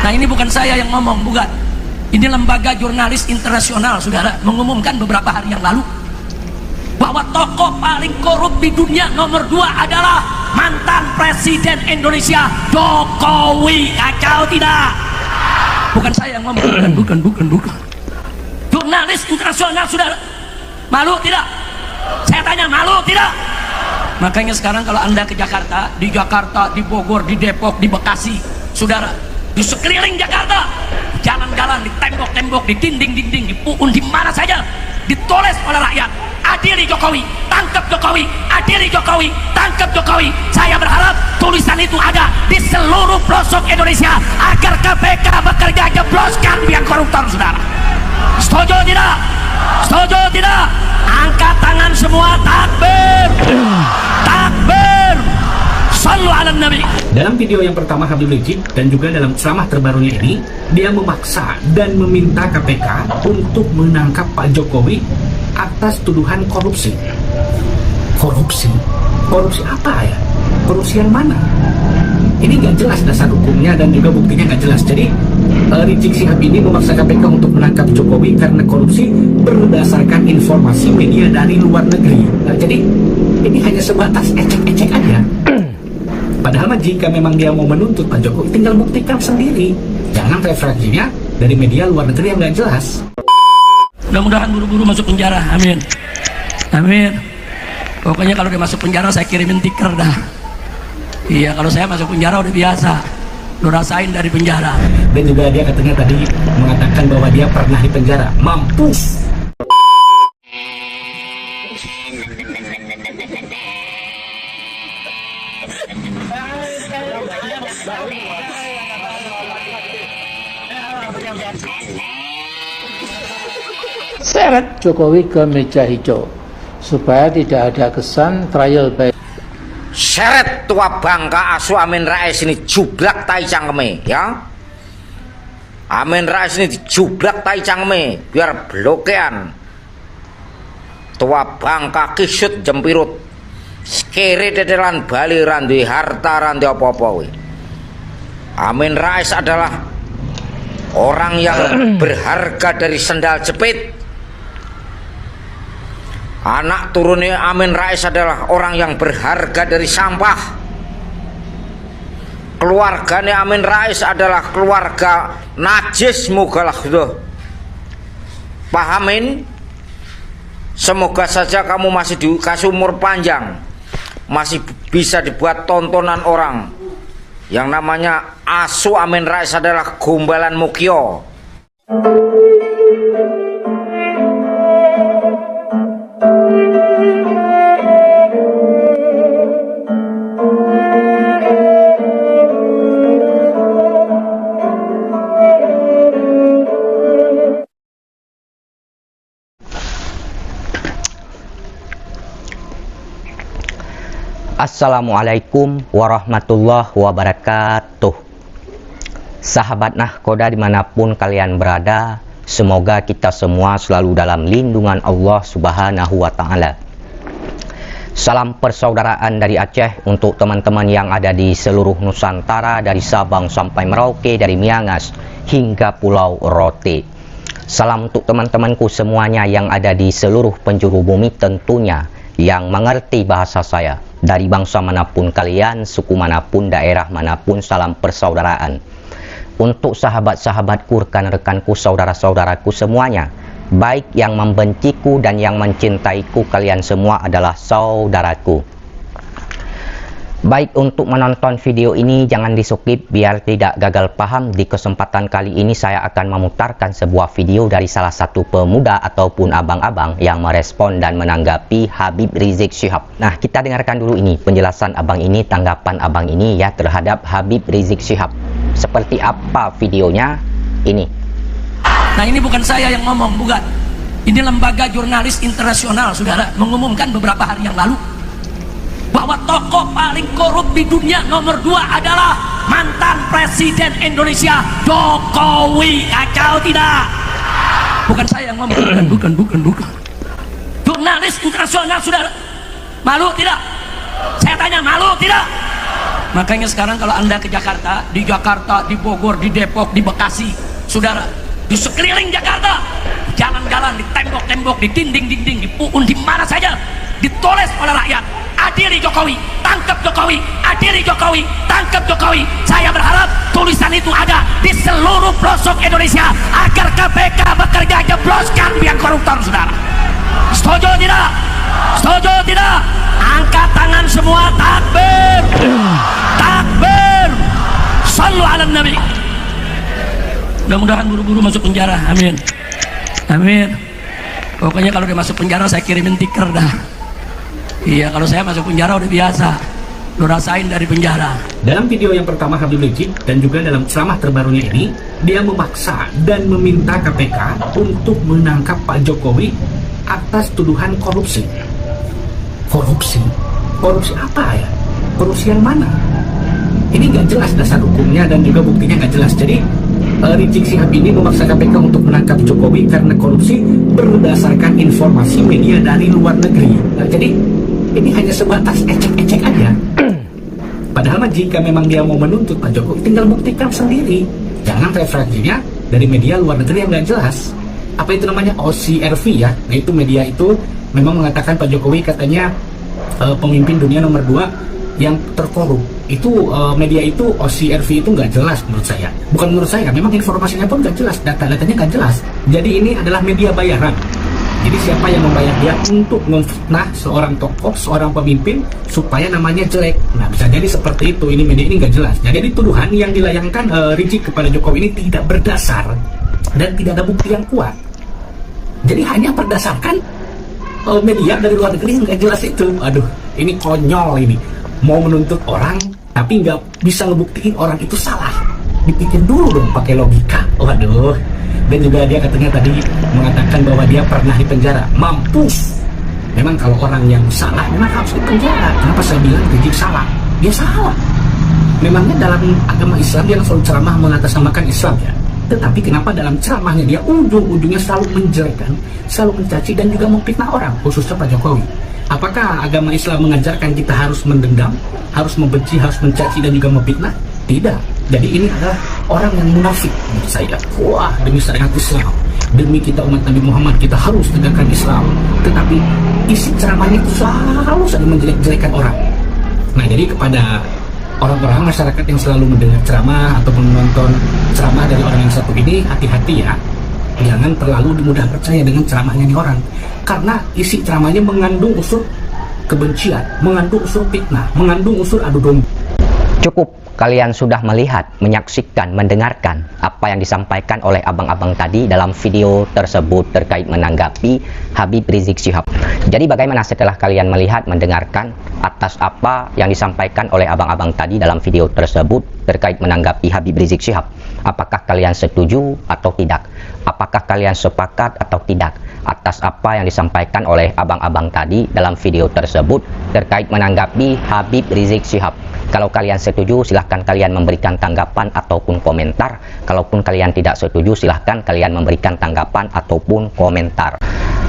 Nah, ini bukan saya yang ngomong, bukan. Ini lembaga jurnalis internasional, saudara, mengumumkan beberapa hari yang lalu bahwa tokoh paling korup di dunia nomor 2 adalah mantan Presiden Indonesia Jokowi. Kacau tidak? Bukan saya yang ngomong, bukan. Jurnalis internasional, saudara. Malu tidak? Saya tanya, malu tidak? Makanya sekarang kalau Anda ke Jakarta, di Bogor, di Depok, di Bekasi, saudara, di sekeliling Jakarta, jalan-jalan, di tembok-tembok, di dinding-dinding, di puun, di mana saja ditulis oleh rakyat, adili Jokowi, tangkap Jokowi, adili Jokowi, tangkap Jokowi. Saya berharap tulisan itu ada di seluruh pelosok Indonesia agar KPK bekerja, jebloskan yang koruptor, saudara. Setuju tidak? Setuju tidak? Angkat tangan semua, takbir, takbir, sallu ala nabi. Dalam video yang pertama Habib Rizik dan juga dalam ceramah terbarunya ini, dia memaksa dan meminta KPK untuk menangkap Pak Jokowi atas tuduhan korupsi. Korupsi? Korupsi apa ya? Korupsi yang mana? Ini nggak jelas dasar hukumnya dan juga buktinya nggak jelas. Jadi Rizik Syihab ini memaksa KPK untuk menangkap Jokowi karena korupsi berdasarkan informasi media dari luar negeri. Nah, jadi ini hanya sebatas ecek-ecek aja. Padahal jika memang dia mau menuntut Pak Jokowi, tinggal buktikan sendiri. Jangan referensinya dari media luar negeri yang nggak jelas. Mudah-mudahan buru-buru masuk penjara, amin. Amin. Pokoknya kalau dia masuk penjara saya kirimin tiker dah. Iya, kalau saya masuk penjara udah biasa. Lu rasain dari penjara. Dan juga dia katanya tadi mengatakan bahwa dia pernah di penjara. Mampus. Seret Jokowi ke meja hijau supaya tidak ada kesan trial by. Seret tua bangka asu Amin Rais ini jublak tai cangkeme ya. Amin Rais ini jublak tai cangkeme biar blokean. Tua bangka kisut jempirut kere dedelan Bali randu harta randu apa-apa we. Amin Rais adalah orang yang berharga dari sendal jepit. Anak turunnya Amin Rais adalah orang yang berharga dari sampah. Keluarganya Amin Rais adalah keluarga najis. Mogalah sudah pahamin. Semoga saja kamu masih dikasih umur panjang, masih bisa dibuat tontonan orang. Yang namanya asu Amin Rais adalah gombalan Mukio. Assalamualaikum warahmatullahi wabarakatuh. Sahabat Nahkoda dimanapun kalian berada, semoga kita semua selalu dalam lindungan Allah Subhanahu wa Ta'ala. Salam persaudaraan dari Aceh untuk teman-teman yang ada di seluruh Nusantara, dari Sabang sampai Merauke, dari Miangas hingga Pulau Rote. Salam untuk teman-temanku semuanya yang ada di seluruh penjuru bumi tentunya, yang mengerti bahasa saya. Dari bangsa manapun kalian, suku manapun, daerah manapun, salam persaudaraan. Untuk sahabat-sahabatku, rekan-rekanku, saudara-saudaraku semuanya, baik yang membenciku dan yang mencintaiku, kalian semua adalah saudaraku. Baik, untuk menonton video ini jangan di-skip biar tidak gagal paham. Di kesempatan kali ini saya akan memutarkan sebuah video dari salah satu pemuda ataupun abang-abang yang merespon dan menanggapi Habib Rizik Syihab. Nah, kita dengarkan dulu ini penjelasan abang ini, tanggapan abang ini ya terhadap Habib Rizik Syihab. Seperti apa videonya ini? Nah, ini bukan saya yang ngomong, bukan. Ini lembaga jurnalis internasional, saudara, mengumumkan beberapa hari yang lalu bahwa tokoh paling korup di dunia nomor 2 adalah mantan Presiden Indonesia Jokowi. Kacau tidak? Bukan saya yang ngomong, bukan. Jurnalis internasional, saudara. Malu tidak? Saya tanya, malu tidak? Makanya sekarang kalau Anda ke Jakarta, di Bogor, di Depok, di Bekasi, saudara, di sekeliling Jakarta, jalan-jalan, di tembok-tembok, di dinding-dinding, di puun, di mana saja, ditulis oleh rakyat, adili Jokowi, tangkap Jokowi, adili Jokowi, tangkap Jokowi. Saya berharap tulisan itu ada di seluruh pelosok Indonesia agar KPK bekerja jebloskan biang koruptor, saudara. Setuju tidak? Setuju tidak? Angkat tangan semua, takbir, takbir, sallu ala nabi. Mudah-mudahan buru-buru masuk penjara, amin, amin. Pokoknya kalau dia masuk penjara saya kirimin tiker dah. Iya, kalau saya masuk penjara udah biasa, lu rasain dari penjara. Dalam video yang pertama Habib Rizik dan juga dalam ceramah terbarunya ini, dia memaksa dan meminta KPK untuk menangkap Pak Jokowi atas tuduhan korupsi. Korupsi? Korupsi apa ya? Korupsi yang mana? Ini nggak jelas dasar hukumnya dan juga buktinya nggak jelas. Jadi Rizik Syihab ini memaksa KPK untuk menangkap Jokowi karena korupsi berdasarkan informasi media dari luar negeri. Nah, jadi ini hanya sebatas ecek-ecek aja. Padahal jika memang dia mau menuntut Pak Jokowi, tinggal buktikan sendiri. Jangan referensinya dari media luar negeri yang nggak jelas. Apa itu namanya? OCRV ya. Nah, itu media itu memang mengatakan Pak Jokowi katanya pemimpin dunia nomor 2 yang terkorup. Itu media itu, OCRV itu nggak jelas menurut saya. Bukan menurut saya, memang informasinya pun nggak jelas, data-datanya nggak jelas. Jadi ini adalah media bayaran. Jadi siapa yang membayar dia untuk memfitnah seorang tokoh, seorang pemimpin supaya namanya jelek. Nah, bisa jadi seperti itu. Ini media ini nggak jelas. Jadi tuduhan yang dilayangkan Rizik kepada Jokowi ini tidak berdasar dan tidak ada bukti yang kuat. Jadi hanya berdasarkan media dari luar negeri yang nggak jelas itu. Aduh, ini konyol ini. Mau menuntut orang tapi nggak bisa ngebuktiin orang itu salah. Dipikir dulu dong pakai logika. Waduh. Dan juga dia katanya tadi mengatakan bahwa dia pernah di penjara. Mampus. Memang kalau orang yang salah memang harus di penjara. Kenapa saya bilang Rizik salah? Dia salah. Memangnya dalam agama Islam dia selalu ceramah mengatasnamakan Islam ya. Tetapi kenapa dalam ceramahnya dia ujung-ujungnya selalu menjelekkan, selalu mencaci dan juga memfitnah orang, khususnya Pak Jokowi? Apakah agama Islam mengajarkan kita harus mendendam, harus membenci, harus mencaci dan juga memfitnah? Tidak. Jadi ini adalah orang yang munafik menurut saya. Wah, demi syariat Islam, demi kita umat Nabi Muhammad, kita harus tegakkan Islam. Tetapi isi ceramahnya itu selalu saja menjelek-jelekan orang. Nah, jadi kepada orang-orang masyarakat yang selalu mendengar ceramah ataupun menonton ceramah dari orang yang satu ini, hati-hati ya. Jangan terlalu mudah percaya dengan ceramahnya ini orang. Karena isi ceramahnya mengandung unsur kebencian, mengandung unsur fitnah, mengandung unsur adu domba. Cukup kalian sudah melihat, menyaksikan, mendengarkan apa yang disampaikan oleh abang-abang tadi dalam video tersebut terkait menanggapi Habib Rizik Syihab. Jadi bagaimana setelah kalian melihat, mendengarkan atas apa yang disampaikan oleh abang-abang tadi dalam video tersebut terkait menanggapi Habib Rizik Syihab? Apakah kalian setuju atau tidak? Apakah kalian sepakat atau tidak atas apa yang disampaikan oleh abang-abang tadi dalam video tersebut terkait menanggapi Habib Rizik Syihab? Kalau kalian setuju, silahkan kalian memberikan tanggapan ataupun komentar. Kalaupun kalian tidak setuju, silahkan kalian memberikan tanggapan ataupun komentar.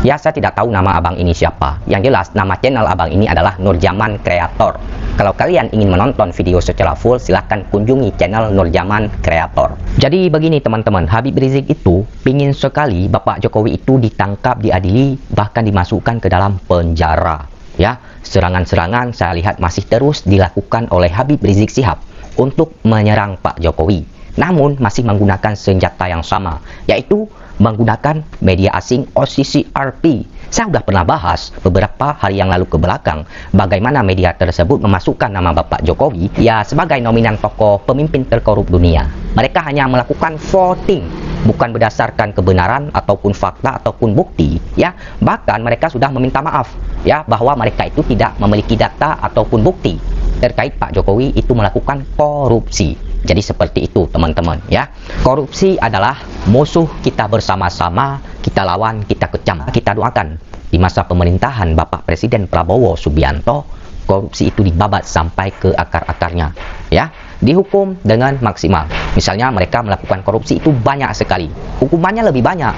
Ya, saya tidak tahu nama abang ini siapa. Yang jelas, nama channel abang ini adalah Nurjaman Kreator. Kalau kalian ingin menonton video secara full, silahkan kunjungi channel Nurjaman Kreator. Jadi begini teman-teman, Habib Rizik itu pingin sekali Bapak Jokowi itu ditangkap, diadili, bahkan dimasukkan ke dalam penjara. Ya, serangan-serangan saya lihat masih terus dilakukan oleh Habib Rizik Syihab untuk menyerang Pak Jokowi. Namun masih menggunakan senjata yang sama, yaitu menggunakan media asing OCCRP. Saya sudah pernah bahas beberapa hari yang lalu ke belakang bagaimana media tersebut memasukkan nama Bapak Jokowi ya sebagai nominan tokoh pemimpin terkorup dunia. Mereka hanya melakukan voting, bukan berdasarkan kebenaran ataupun fakta ataupun bukti ya. Bahkan mereka sudah meminta maaf ya bahwa mereka itu tidak memiliki data ataupun bukti terkait Pak Jokowi itu melakukan korupsi. Jadi seperti itu teman-teman ya. Korupsi adalah musuh kita bersama-sama, kita lawan, kita kecam. Kita doakan di masa pemerintahan Bapak Presiden Prabowo Subianto, korupsi itu dibabat sampai ke akar-akarnya ya. Dihukum dengan maksimal. Misalnya mereka melakukan korupsi itu banyak sekali, hukumannya lebih banyak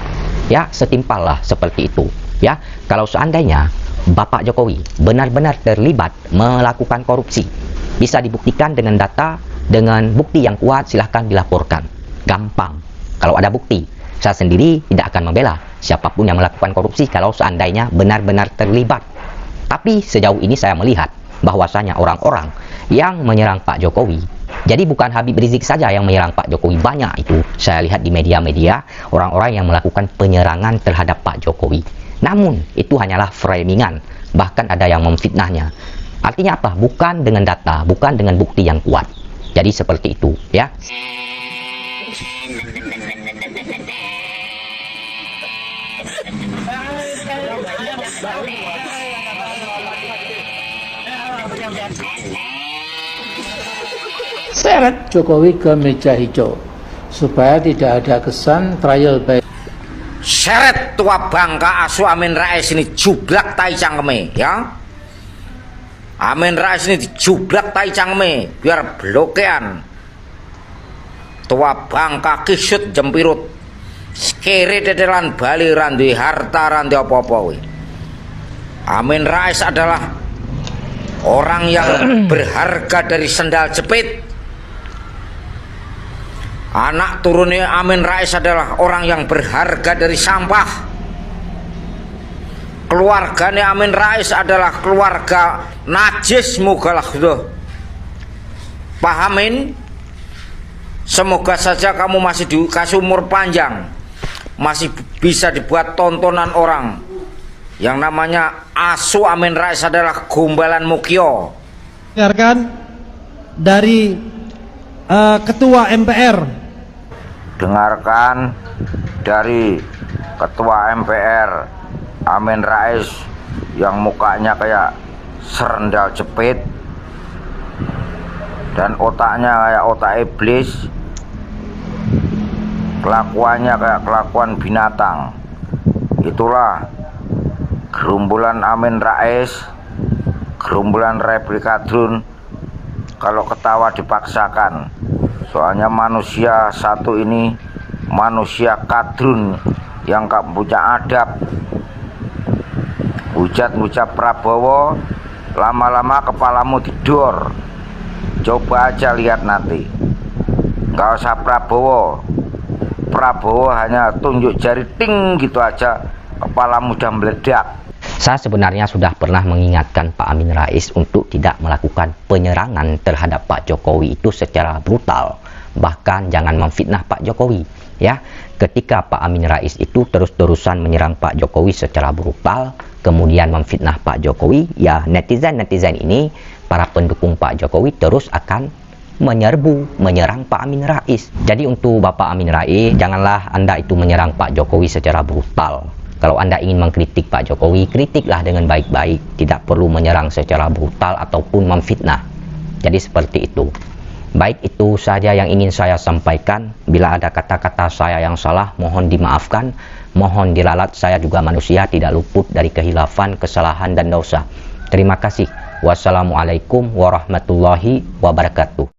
ya, setimpal lah seperti itu ya. Kalau seandainya Bapak Jokowi benar-benar terlibat melakukan korupsi, Bisa dibuktikan dengan data, dengan bukti yang kuat, silahkan dilaporkan. Gampang. Kalau ada bukti, saya sendiri tidak akan membela siapapun yang melakukan korupsi kalau seandainya benar-benar terlibat. Tapi sejauh ini saya melihat bahwasanya orang-orang yang menyerang Pak Jokowi, jadi bukan Habib Rizik saja yang menyerang Pak Jokowi, banyak itu saya lihat di media-media orang-orang yang melakukan penyerangan terhadap Pak Jokowi. Namun itu hanyalah framingan, bahkan ada yang memfitnahnya. Artinya apa? Bukan dengan data, bukan dengan bukti yang kuat. Jadi seperti itu, ya. Seret Jokowi ke meja hijau supaya tidak ada kesan trial by Seret tua bangka asu Amin Rais ini jublak tai cangkeme, ya. Amin Rais ini dijublak tai cangkeme biar blokean. Tua bangka kisut jempirut kere dedelan Bali randu harta randu apa-apa wi. Amin Rais adalah orang yang berharga dari sendal jepit. Anak turunnya Amin Rais adalah orang yang berharga dari sampah. Keluarganya Amin Rais adalah keluarga najis. Mogalah sudah pahamin. Semoga saja kamu masih dikasih umur panjang, masih bisa dibuat tontonan orang. Yang namanya asu Amin Rais adalah gombalan Mukio. Dengarkan dari Ketua MPR. Dengarkan dari Ketua MPR Amin Rais yang mukanya kayak serendal jepit dan otaknya kayak otak iblis, kelakuannya kayak kelakuan binatang. Itulah gerombolan Amin Rais, gerombolan replikadrun. Kalau ketawa dipaksakan, soalnya manusia satu ini manusia kadrun yang gak punya adab. Hujat-hujat Prabowo, lama-lama kepalamu didor. Coba aja lihat nanti. Gak usah Prabowo, Prabowo hanya tunjuk jari ting gitu aja kepalamu udah meledak. Saya sebenarnya sudah pernah mengingatkan Pak Amin Rais untuk tidak melakukan penyerangan terhadap Pak Jokowi itu secara brutal. Bahkan jangan memfitnah Pak Jokowi, ya. Ketika Pak Amin Rais itu terus-terusan menyerang Pak Jokowi secara brutal, kemudian memfitnah Pak Jokowi, ya netizen-netizen ini, para pendukung Pak Jokowi terus akan menyerang Pak Amin Rais. Jadi untuk Bapak Amin Rais, janganlah Anda itu menyerang Pak Jokowi secara brutal. Kalau Anda ingin mengkritik Pak Jokowi, kritiklah dengan baik-baik, tidak perlu menyerang secara brutal ataupun memfitnah. Jadi seperti itu. Baik, itu saja yang ingin saya sampaikan. Bila ada kata-kata saya yang salah, mohon dimaafkan. Mohon diralat, saya juga manusia, tidak luput dari kehilafan, kesalahan, dan dosa. Terima kasih. Wassalamualaikum warahmatullahi wabarakatuh.